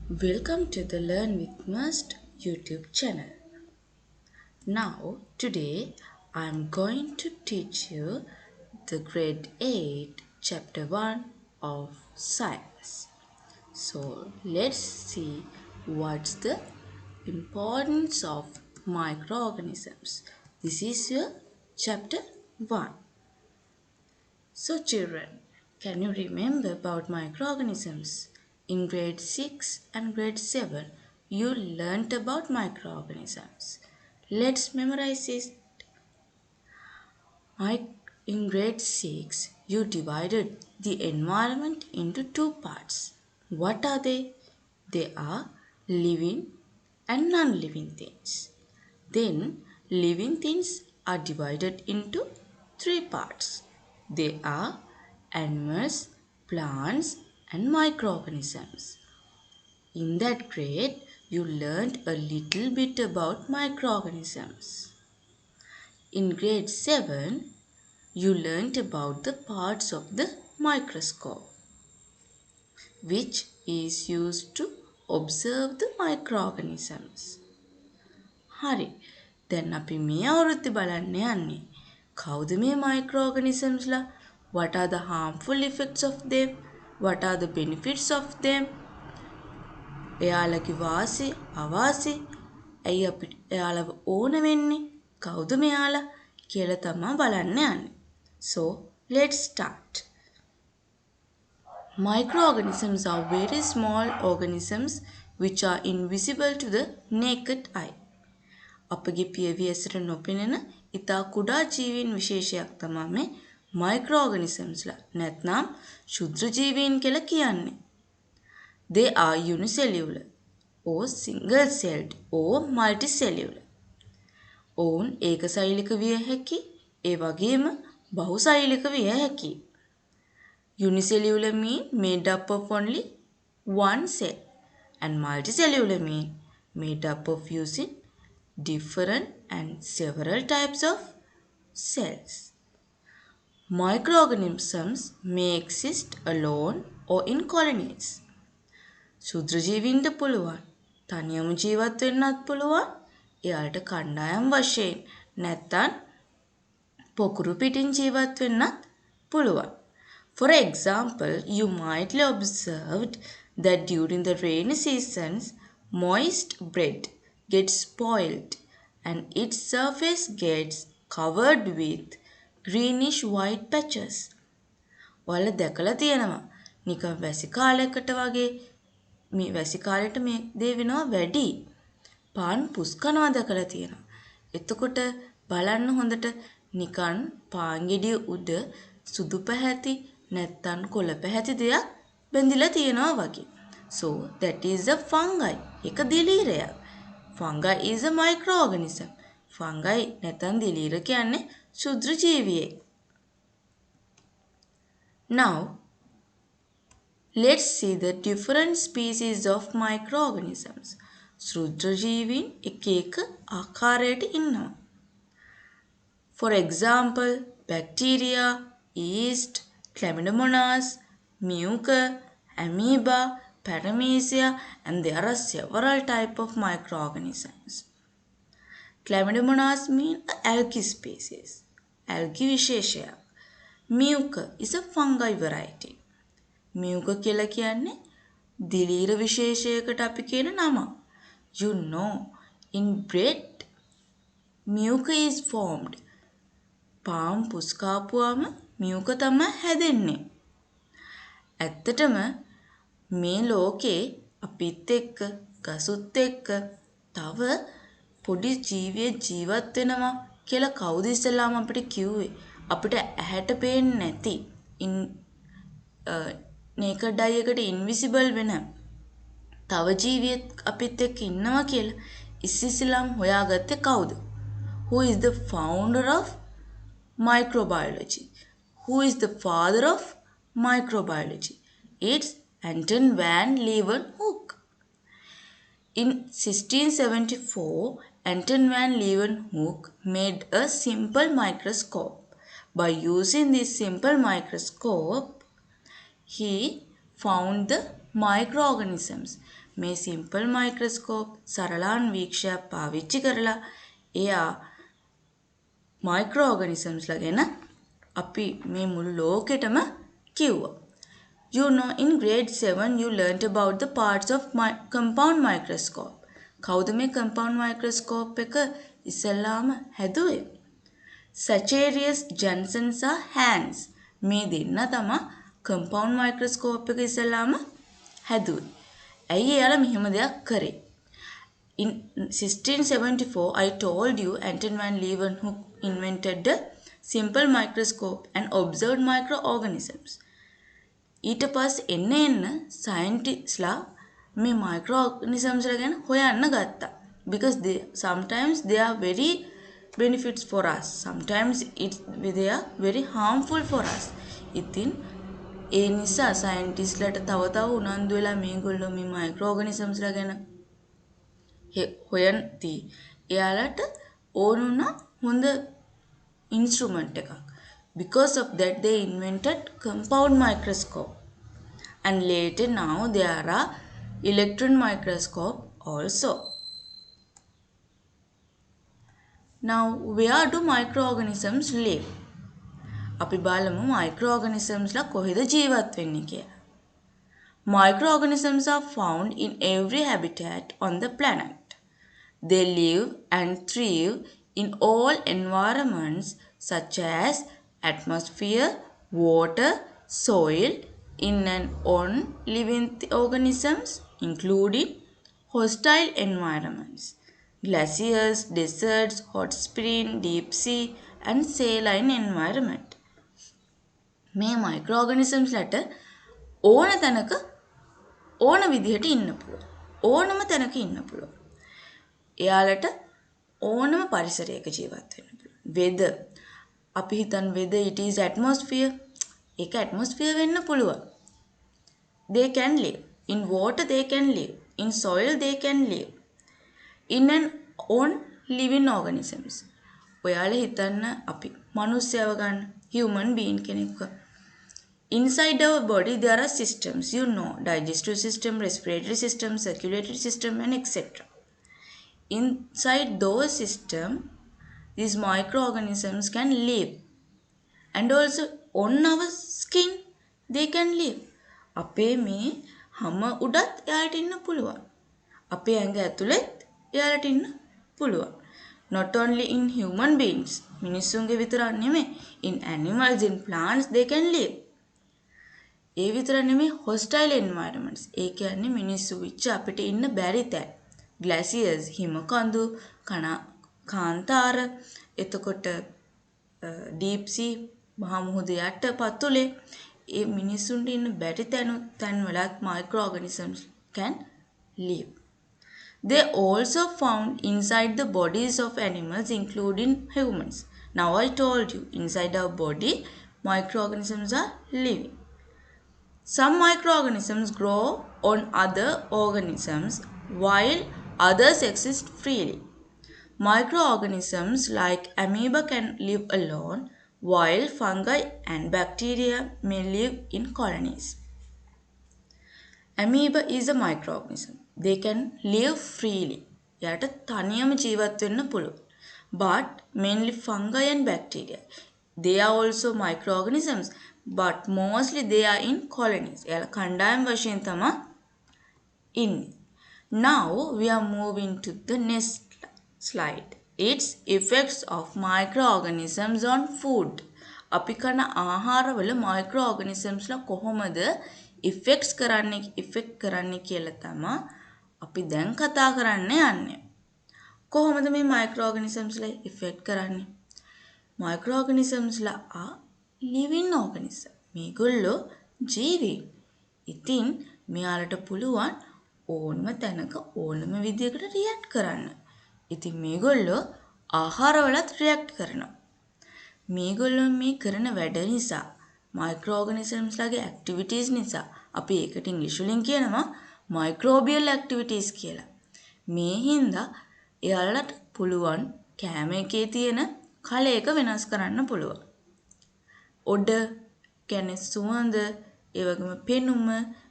Welcome to the Learn with Must YouTube channel. Now, today I am going to teach you the grade 8 chapter 1 of science. So, let's see what's the importance of microorganisms. This is your chapter 1. So, children, can you remember about microorganisms? In grade 6 and grade 7, you learnt about microorganisms. Let's memorize it. In grade 6, you divided the environment into two parts. What are they? They are living and non living things. Then, living things are divided into three parts. They are animals, plants, and microorganisms. In that grade, you learned a little bit about microorganisms. In grade 7, you learned about the parts of the microscope, which is used to observe the microorganisms. හරි. දැන් අපි මේ අවුරුද්දේ බලන්න යන්නේ. කවුද මේ microorganismsලා? What are the harmful effects of them? What are the benefits of them? එයාලගේ වාසි අවාසි ඇයි අපිට එයාලව ඕන වෙන්නේ? කවුද මෙයාලා කියලා තමයි බලන්න යන්නේ. So, let's start. Microorganisms are very small organisms which are invisible to the naked eye. අපගේ පියවි ඇසට නොපෙනෙන ඉතා කුඩා ජීවීන් විශේෂයක් තමයි මේ මයික්‍රෝऑर्गेनिजम्सලා නැත්නම් ශුද්‍ර ජීවීන් කියලා කියන්නේ. They are unicellular or single celled or multicellular. ඔවුන් ඒකසෛලික විය හැකි ඒ වගේම බහුසෛලික විය හැකි. Unicellular mean made up of only one cell and multicellular mean made up of using different and several types of cells. Microorganisms may exist alone or in colonies. ශුද්‍ර ජීවීන්ට පුළුවන් තනියම ජීවත් වෙන්නත් පුළුවන් එයාලට කණ්ඩායම් වශයෙන් නැත්නම් පොකුරු පිටින් ජීවත් වෙන්නත් පුළුවන්. For example, you might have observed that during the rainy seasons, moist bread gets spoiled and its surface gets covered with greenish white patches. ඔයාලා දැකලා තියෙනවා නිකන් වැසි කාලයකට වගේ මේ වැසි කාලෙට මේ දේ වෙනවා වැඩි. පාන් පුස් කනවා දැකලා තියෙනවා. එතකොට බලන්න හොඳට නිකන් පාන් ගෙඩිය උඩ සුදු පැහැති නැත්තම් කොළ පැහැති දෙයක් බැඳිලා තියෙනවා වගේ. So that is a fungi. ඒක දිලීරයක්. Fungi is a microorganism. Fungi නැත්නම් දිලීර කියන්නේ ශුද්‍ර ජීවියෙක්. Now let's see the different species of microorganisms. ශුද්‍ර ජීවීන් එක එක ආකාරයට ඉන්නවා. For example, bacteria, yeast, Chlamydomonas, Mucor, Amoeba, Paramecia, and there are several types of microorganisms. Chlamydomonas mean algae species. Algae විශේෂයක්. Mucor is a fungi variety. Mucor කියලා කියන්නේ දිලීර විශේෂයකට අපි කියන නම. You know, in bread, mucor is formed. පාන් පුස් කාපුවාම මියුක තමයි හැදෙන්නේ. ඇත්තටම මේ ලෝකේ අපිත් එක්ක ගසුත් එක්ක තව පොඩි ජීවියෙක් ජීවත් වෙනවා කියලා කවුද ඉස්සෙල්ලාම අපිට කිව්වේ? අපිට ඇහැට පේන්නේ නැති naked eye එකට invisible වෙන තව ජීවියෙක් අපිත් එක්ක ඉන්නවා කියලා ඉස්සෙල්ලාම හොයාගත්තේ කවුද? Who is the founder of microbiology? Who is the father of microbiology? It's Anton van Leeuwenhoek. In 1674, Anton van Leeuwenhoek made a simple microscope. By using this simple microscope, he found the microorganisms මේ simple microscope සරලාන්වීක්ෂයක් පාවිච්චි කරලා එයා micro ඕගනිසම්ස්ලා ගැන අපි මේ මුළු ලෝකෙටම කිව්වා. You know, in grade 7 you learnt about the parts of compound microscope. කවුද මේ compound microscope එක ඉස්සෙල්ලාම හැදුවේ? Sacharius Janssen සහ Hans මේ දෙන්න තමයි compound microscope එක ඉස්සෙල්ලාම හැදුවේ. ඇයි එයාලා මෙහෙම දෙයක් කරේ? In 1674, I told you Anton van Leeuwenhoek invented the simple microscope and observed microorganisms. ඊට පස්සේ එන්න සයන්ටිස්ට්ලා මේ microorganisms ගැන හොයන්න ගත්තා. Because sometimes they are very benefits for us. Sometimes they are very harmful for us. ඉතින් ඒ නිසා සයන්ටිස්ට්ලාට තව උනන්දු වෙලා මේගොල්ලෝ මේ microorganismsලා ගැන හොයන්ති. එයාලට ඕන වුණා හොඳ instrument එකක්. Because of that they invented compound microscope. And later now there are electron microscope also. Now where do microorganisms live? අපි බලමු microorganismsලා කොහෙද ජීවත් වෙන්නේ කියලා. Microorganisms are found in every habitat on the planet. They live and thrive in all environments such as atmosphere, water, soil, in and on living organisms, including hostile environments, glaciers, deserts, hot spring, deep sea, and saline environment. මේ microorganismsලට ඕන තැනක ඕන විදිහට ඉන්න පුළුවන්. ඕනම තැනක ඉන්න පුළුවන්. එයාලට ඕනම පරිසරයක ජීවත් වෙන්න පුළුවන්. weather අපි හිතන් weather it is atmosphere. ඒක atmosphere වෙන්න පුළුවන්. They can live. In water they can live. In soil they can live. In and on living organisms. ඔයාලා හිතන්න අපි මනුස්සයව ගන්න human being කෙනෙක්ව. Inside our body there are systems, you know, digestive system, respiratory system, circulatory system, and etc. Inside those systems, these microorganisms can live. And also on our skin, they can live. අපේ මේ හැම උඩත් එයාලට ඉන්න පුළුවන්. අපේ ඇඟ ඇතුළෙත් එයාලට ඉන්න පුළුවන්. Not only in human beings, මිනිස්සුන්ගේ විතරක් නෙමෙයි, in animals, in plants, they can live. ඒ විතර නෙමෙයි hostile environments. ඒ කියන්නේ මිනිස්සු විච්ච අපිට ඉන්න බැරි තැන්. Glaciers, හිමකඳු, කාන්තාර, එතකොට deep sea, මහා මුහුද යට පතුලේ ඒ මිනිස්සුන්ට ඉන්න බැරි තැන් වලත් microorganisms can live. They also found inside the bodies of animals including humans. Now I told you inside our body microorganisms are living. Some microorganisms grow on other organisms while others exist freely. Microorganisms like amoeba can live alone while fungi and bacteria may live in colonies. Amoeba is a microorganism. They can live freely. යට තනියම ජීවත් වෙන්න පුළුවන්. But mainly fungi and bacteria. They are also microorganisms, but mostly they are in colonies. එයාලා කණ්ඩායම් වශයෙන් තමයි ඉන්නේ. Now we are moving to the next slide. Its effects of microorganisms on food. අපි කන ආහාරවල microorganismsලා කොහොමද effects කරන්නේ කියලා තමයි අපි දැන් කතා කරන්න යන්නේ. කොහොමද මේ microorganismsලා effect කරන්නේ? Microorganismsලා are living organism. මේගොල්ලෝ ජීවි. ඉතින් මෙයාලට පුළුවන් ඕනම තැනක ඕනම විදියකට react කරන්න. ඉතින් මේගොල්ලෝ ආහාරවලත් react කරනවා. මේගොල්ලෝ මේ කරන වැඩ නිසා microorganismsලාගේ activities නිසා අපි ඒකට ඉංග්‍රීසි වලින් කියනවා microbial activities කියලා. මේ හින්දා එයාලට පුළුවන් කෑම එකේ තියෙන කලයක වෙනස් කරන්න පුළුවන්. ඔඩ කියන්නේ සුවඳ, ඒ වගේම පෙනුම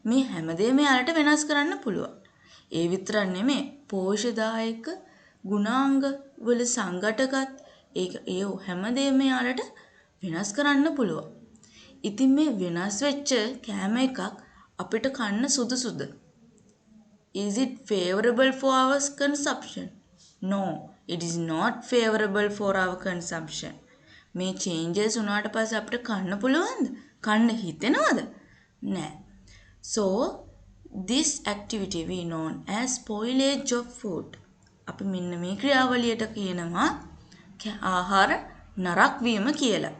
මේ හැමදේම එයාලට වෙනස් කරන්න පුළුවන්. ඒ විතරක් නෙමෙයි පෝෂදායක ගුණාංග වල සංඝටකත් ඒ හැමදේම යාලට වෙනස් කරන්න පුළුවන්. ඉතින් මේ වෙනස් වෙච්ච කෑම එකක් අපිට කන්න සුදුසුද? Is it favorable for our consumption? No, it is not favorable for our consumption. මේ changes උනාට පස්සේ අපිට කන්න පුළුවන්ද? කන්න හිතෙනවද? නෑ. So, this activity we known as spoilage of food. අපි මෙන්න මේ ක්‍රියාවලියට කියනවා ආහාර නරක් වීම කියලා.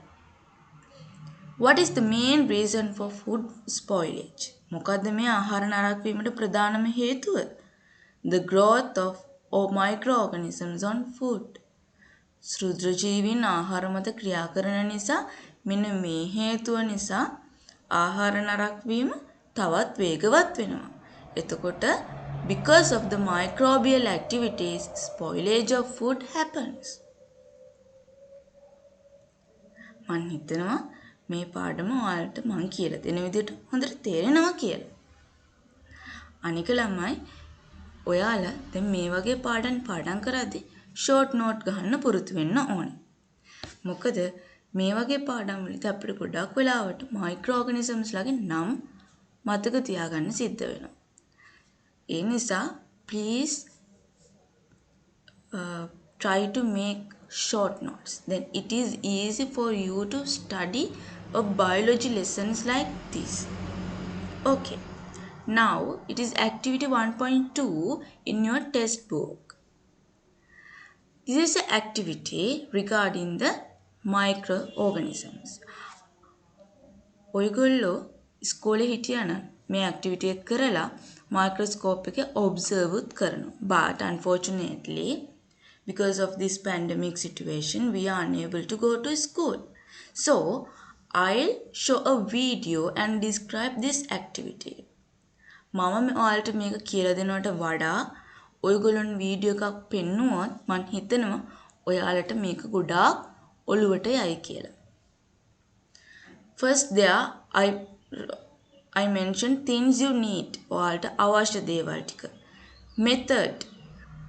What is the main reason for food spoilage? මොකද්ද මේ ආහාර නරක් වීමට ප්‍රධානම හේතුව? The growth of microorganisms on food. ශුද්‍රජීවීන් ආහාර මත ක්‍රියා කරන නිසා මෙන්න මේ හේතුව නිසා ආහාර නරක් වීම තවත් වේගවත් වෙනවා. එතකොට because of the microbial activities spoilage of food happens. මම හිතනවා මේ පාඩම ඔයාලට මම කියලා දෙන විදිහට හොඳට තේරෙනවා කියලා. අනික ළමයි ඔයාලා දැන් මේ වගේ පාඩම් කරද්දී ෂෝට් නෝට් ගහන්න පුරුදු වෙන්න ඕනේ. මොකද මේ වගේ පාඩම් වලදී අපිට ගොඩක් වෙලාවට මයික්‍රෝ ඕගනිසම්ස් ලගේ නම් මතක තියාගන්න සිද්ධ වෙනවා. ඒ නිසා please try to make short notes. Then it is easy for you to study a biology lessons like this. Okay. Now it is activity 1.2 in your test book. This is an activity regarding the microorganisms. ඔයගොල්ලෝ ඉස්කෝලේ හිටියා නම් මේ activity එක කරලා microscope එකේ observe උත් කරනවා. But unfortunately because of this pandemic situation we are unable to go to school. So I'll show a video and describe this activity. මම ඔයාලට මේක කියලා දෙනවට වඩා ඔයගොල්ලන් වීඩියෝ එකක් පෙන්නුවොත් මම හිතනවා ඔයාලට මේක ගොඩාක් ඔළුවට යයි කියලා. First there I mentioned things you need. ඔයාලට අවශ්‍ය දේවල් ටික. Method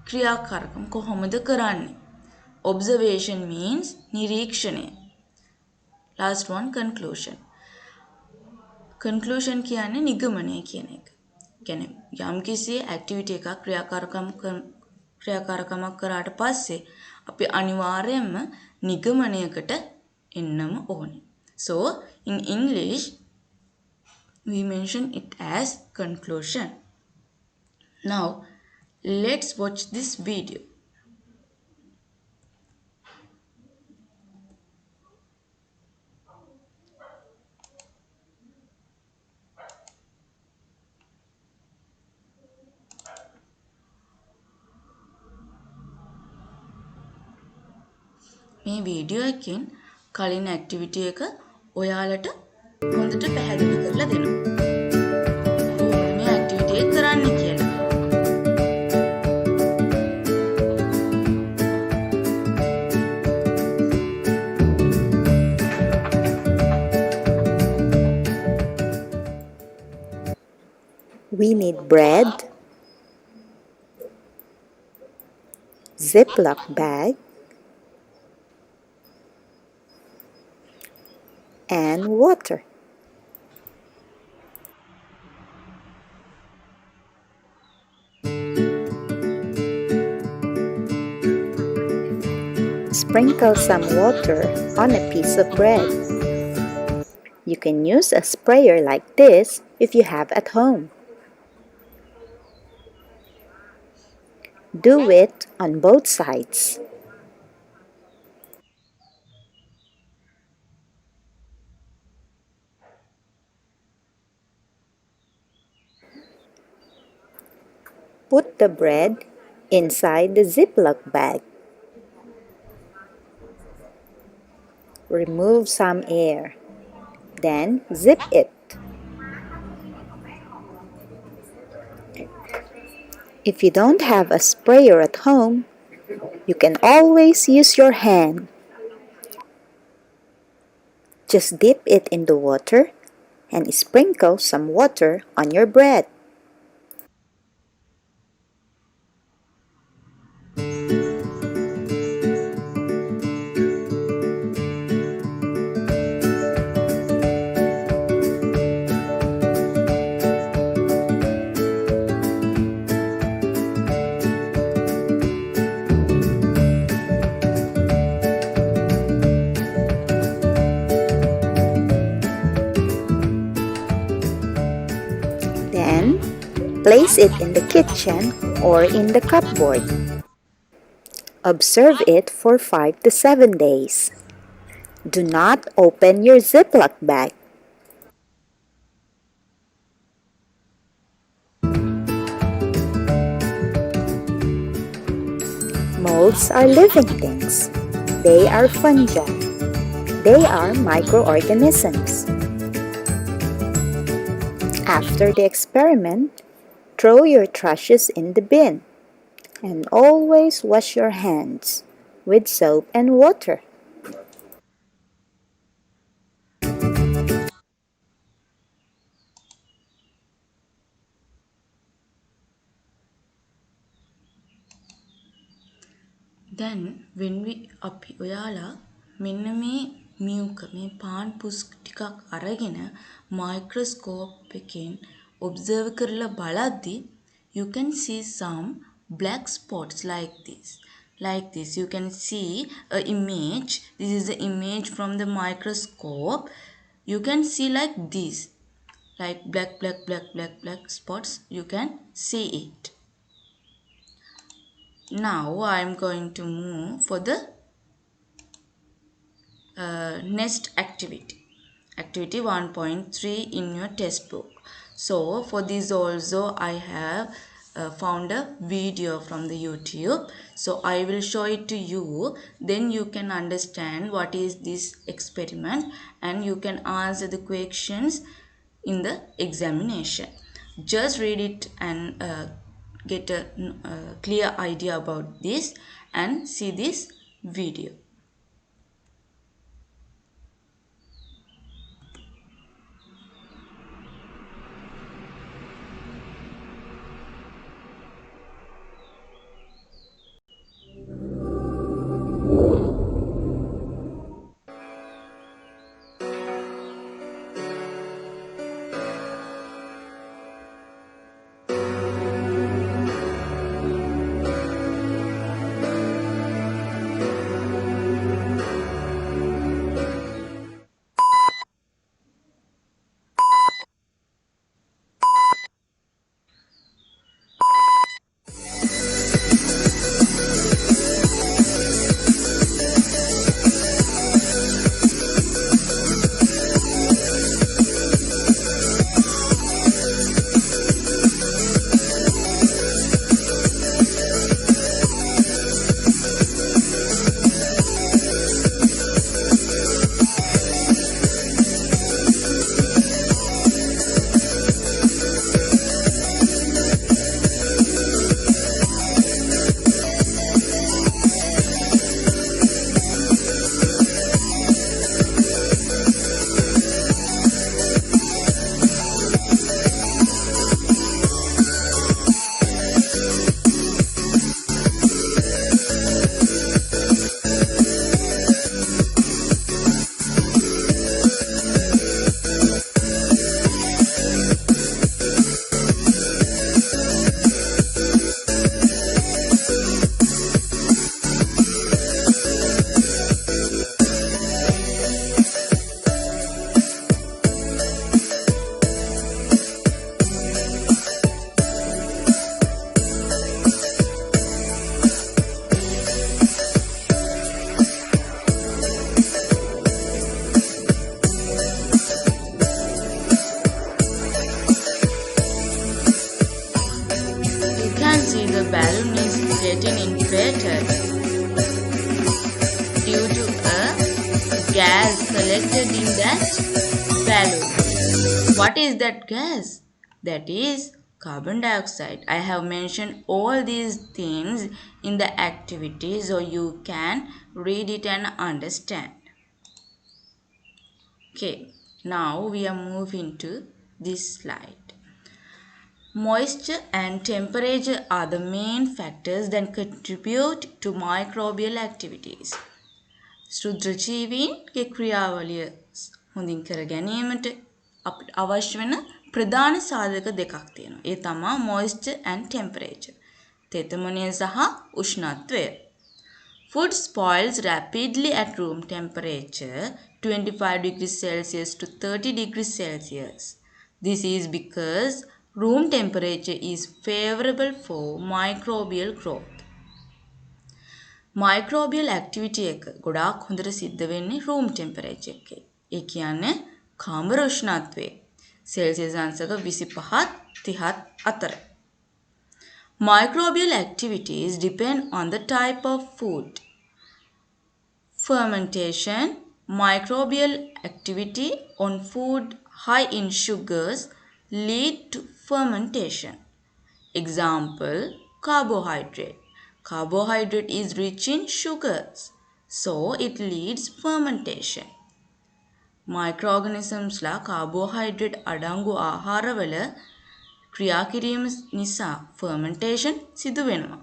ක්‍රියාකාරකම් කොහොමද කරන්නේ? Observation means නිරීක්ෂණය. Last one conclusion. Conclusion කියන්නේ නිගමනය කියන එක. කියන්නේ යම්කිසි activity එකක් ක්‍රියාකාරකමක් කරාට පස්සේ අපි අනිවාර්යයෙන්ම නිගමනයකට එන්නම ඕනේ. So in English we mention it as conclusion. Now let's watch this video. මේ වීඩියෝ එකෙන් කලින් ඇක්ටිවිටි එක ඔයාලට හොඳට පැහැදිලි කරලා දෙනවා. මේ ඇක්ටිවිටි එක කරන්න කියලා. We need bread, Ziploc bag, and water. Sprinkle some water on a piece of bread. You can use a sprayer like this if you have at home. Do it on both sides. Put the bread inside the Ziploc bag. Remove some air. Then zip it. If you don't have a sprayer at home, you can always use your hand. Just dip it in the water and sprinkle some water on your bread. and place it in the kitchen or in the cupboard. Observe it for 5 to 7 days. Do not open your Ziploc bag. Molds are living things. They are fungi. They are microorganisms. After the experiment, throw your trashes in the bin and always wash your hands with soap and water. then when we අපි ඔයාලා මෙන්න මේ මියුක මේ පාන් පුස් ටිකක් අරගෙන microscope එකෙන් observe කරලා බලද්දි you can see some black spots like this you can see a image. This is the image from the microscope. You can see like this, like black spots. You can see it. Now I am going to move for the next activity, activity 1.3 in your textbook. So for this also I have found a video from the YouTube, so I will show it to you, then you can understand what is this experiment and you can answer the questions in the examination. Just read it and get a clear idea about this and see this video. See, the balloon is getting inflated due to a gas collected in that balloon. What is that gas? That is carbon dioxide. I have mentioned all these things in the activity so you can read it and understand. Okay, now we are moving to this slide. Moisture and temperature are the main factors that contribute to microbial activities. ශුද්‍රජීවීන්ගේ ක්‍රියාවලිය හොඳින් කර ගැනීමට අපිට අවශ්‍ය වෙන ප්‍රධාන සාධක දෙකක් තියෙනවා. ඒ තමයි moisture and temperature. තෙතමනය සහ උෂ්ණත්වය. Food spoils rapidly at room temperature 25 degrees Celsius to 30 degrees Celsius. This is because room temperature is favorable for microbial growth. Microbial activity එක ගොඩාක් හොඳට සිද්ධ වෙන්නේ room temperature එකේ. ඒ කියන්නේ කාමර උෂ්ණත්වයේ සෙල්සියස් අංශක 25 30 අතර. Microbial activities depend on the type of food. Fermentation, microbial activity on food high in sugars lead to fermentation. Example, carbohydrate. Carbohydrate is rich in sugars, so it leads fermentation. Microorganisms La carbohydrate අඩංගු ආහාරවල ක්‍රියා කිරීම නිසා fermentation සිදු වෙනවා.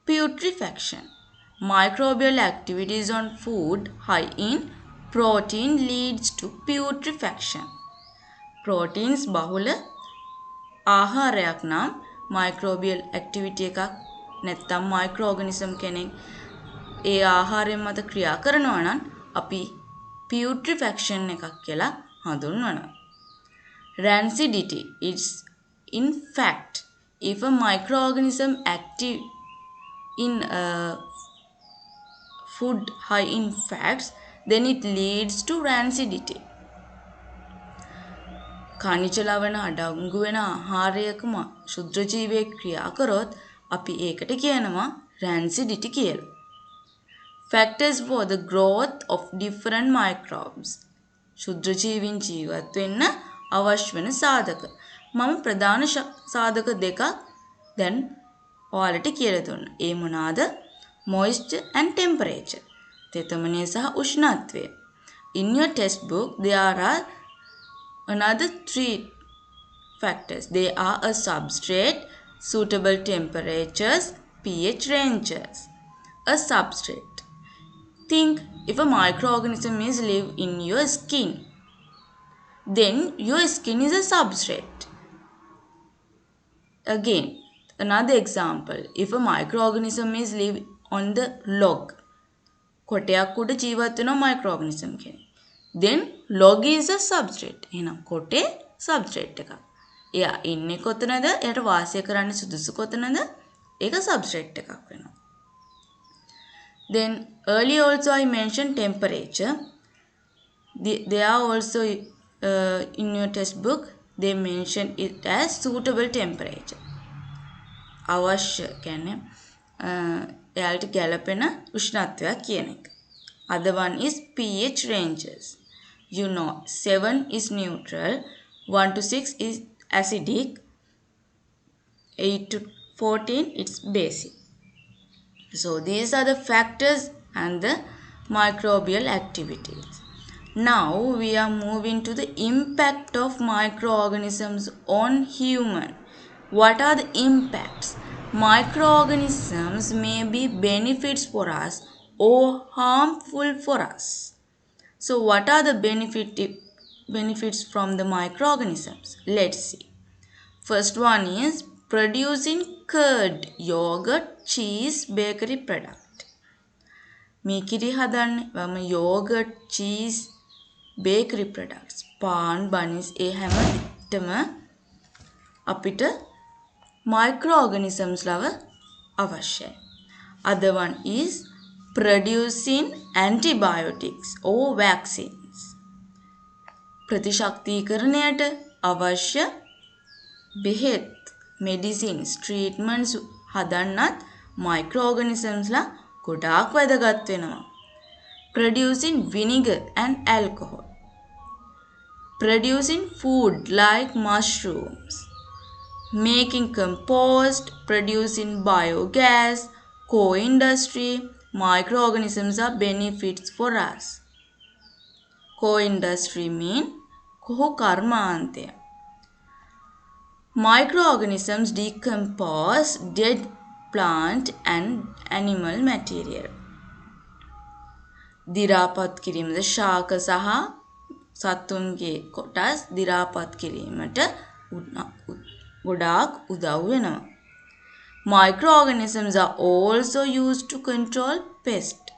Putrefaction. Microbial activities on food high in protein leads to putrefaction. Proteins බහුල ආහාරයක් නම් microbial activity එකක් නැත්නම් microorganism කෙනෙක් ඒ ආහාරයෙන් මත ක්‍රියා කරනවා නම් අපි putrefaction එකක් කියලා හඳුන්වනවා. Rancidity is in fact if a microorganism active in a food high in fats then it leads to rancidity. khanija ලවණ අඩංගු වෙන ආහාරයකම ශුද්ධ ජීවියෙක් ක්‍රියා කරොත් අපි ඒකට කියනවා rancidity කියලා. Factors for the growth of different microbes. ශුද්ධ ජීවීන් ජීවත් වෙන්න අවශ්‍ය වෙන සාධක. මම ප්‍රධාන සාධක දෙකක් දැන් ඔයාලට කියලා දුන්නා. ඒ මොනවාද? Moisture and temperature. තෙතමනය සහ උෂ්ණත්වය. In your textbook there are another 3 factors. They are a substrate, suitable temperatures, pH ranges. A substrate. Think if a microorganism is live in your skin, then your skin is a substrate. Again, another example. If a microorganism is live on the log, කොටයක් උඩ ජීවත් වෙන microorganism කෙනෙක්. Then log is a substrate. එහෙනම් කොටේ substrate එකක්. එයා ඉන්නේ කොතනද? එයාට වාසය කරන්න සුදුසු කොතනද? ඒක substrate එකක් වෙනවා. Then earlier also I mentioned temperature. They are also in your textbook they mention it as suitable temperature. අවශ්‍ය කියන්නේ එයාට ගැළපෙන උෂ්ණත්වයක් කියන එක. Other one is pH ranges. You know 7 is neutral, 1 to 6 is acidic, 8 to 14 it's basic. So these are the factors and the microbial activities. Now we are moving to the impact of microorganisms on human. What are the impacts? Microorganisms may be benefits for us or harmful for us. So what are the benefits from the microorganisms? Let's see. First one is producing curd, yogurt, cheese, bakery product. මීකිරි හදන්නේ වම yogurt, cheese, bakery products. පාන්, buns ඒ හැමදෙටම අපිට microorganisms ලව අවශ්‍යයි. Other one is producing antibiotics or vaccines. ප්‍රතිශක්තිකරණයට අවශ්‍ය බෙහෙත්, medicines, treatments හදන්නත් microorganisms ලා ගොඩාක් වැදගත් වෙනවා. Producing vinegar and alcohol. Producing food like mushrooms. Making compost, producing biogas, co-industry, microorganisms are benefits for us. Co-industry mean කොහො කර්මාන්තය. Microorganisms decompose dead plant and animal material. දිරාපත් කිරීමද ශාක සහ සතුන්ගේ කොටස් දිරාපත් කිරීමට ගොඩාක් උදව් වෙනවා. Microorganisms are also used to control pests.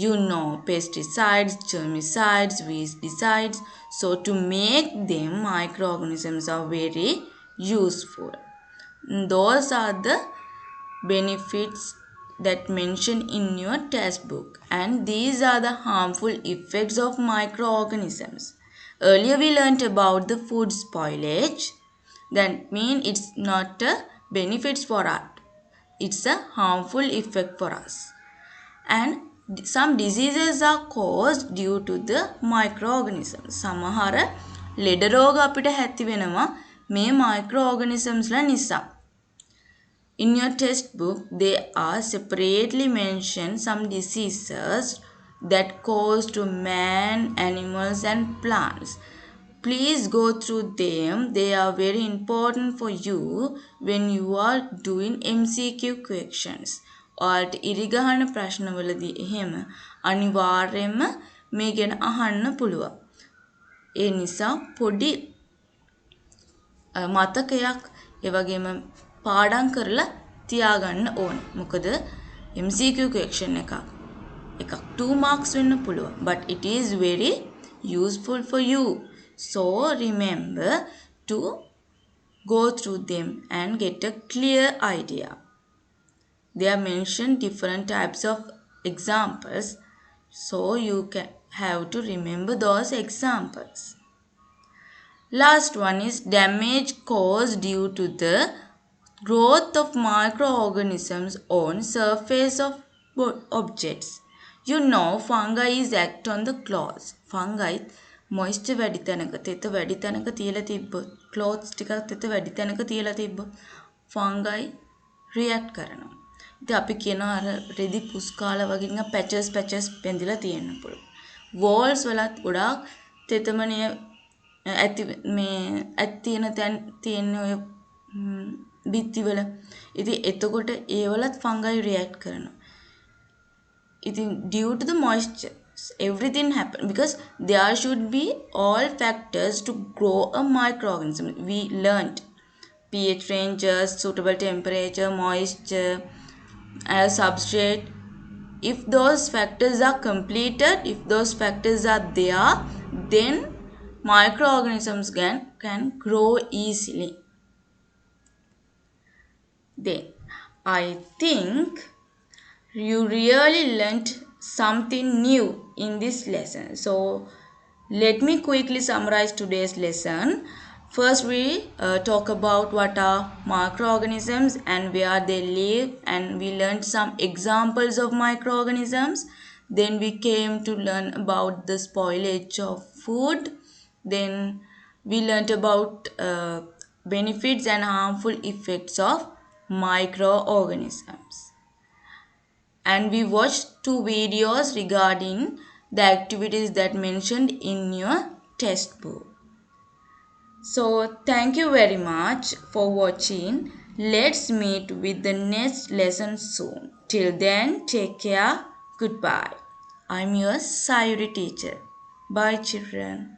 You know pesticides, germicides, weedicides. So to make them, microorganisms are very useful. Those are the benefits that mentioned in your textbook, and these are the harmful effects of microorganisms. Earlier we learnt about the food spoilage. That means it's not a benefits for us, it's a harmful effect for us. And some diseases are caused due to the microorganisms. සමහර ලෙඩ රෝග අපිට ඇති වෙනවා මේ microorganismsලා නිසා. In your textbook, they are separately mentioned some diseases that cause to man, animals and plants. Please go through them. They are very important for you when you are doing MCQ questions. ඔයාලට ඉරිගහන ප්‍රශ්නවලදී එහෙම අනිවාර්යයෙන්ම මේ ගැන අහන්න පුළුවන්. ඒ නිසා පොඩි මතකයක් ඒ වගේම පාඩම් කරලා තියාගන්න ඕනේ. මොකද MCQ question එකක් 2 marks වෙන්න පුළුවන්. But it is very useful for you. So remember to go through them and get a clear idea. They are mentioned different types of examples, so you can have to remember those examples. Last one is damage caused due to the growth of microorganisms on surface of objects. You know fungi is act on the clothes. Fungi moisture වැඩි තැනක තෙත වැඩි තැනක තියලා තිබ්බොත් clothes ටිකක් තෙත වැඩි තැනක තියලා තිබ්බොත් fungi react කරනවා. ඉතින් අපි කියනවා අර රෙදි පුස්කාල වගේ නිකන් patches බැඳිලා තියෙන්න පුළුවන්. walls වලත් ගොඩාක් තෙතමනේ ඇති මේ තියෙන තැන් තියෙන ඔය බිත්තිවල. ඉතින් එතකොට ඒ වලත් fungi react කරනවා. ඉතින් due to the moisture everything happen because there should be all factors to grow a microorganism. We learned pH ranges, suitable temperature, moisture, substrate. If those factors are completed, if those factors are there, then microorganisms can grow easily. Then I think you really learnt something new in this lesson. So let me quickly summarize today's lesson. First we talk about what are microorganisms and where they live, and we learned some examples of microorganisms. Then we came to learn about the spoilage of food. Then we learned about benefits and harmful effects of microorganisms. And we watched 2 videos regarding the activities that mentioned in your textbook. So thank you very much for watching. Let's meet with the next lesson soon. Till then, take care. Goodbye. I'm your Sayuri teacher. Bye children.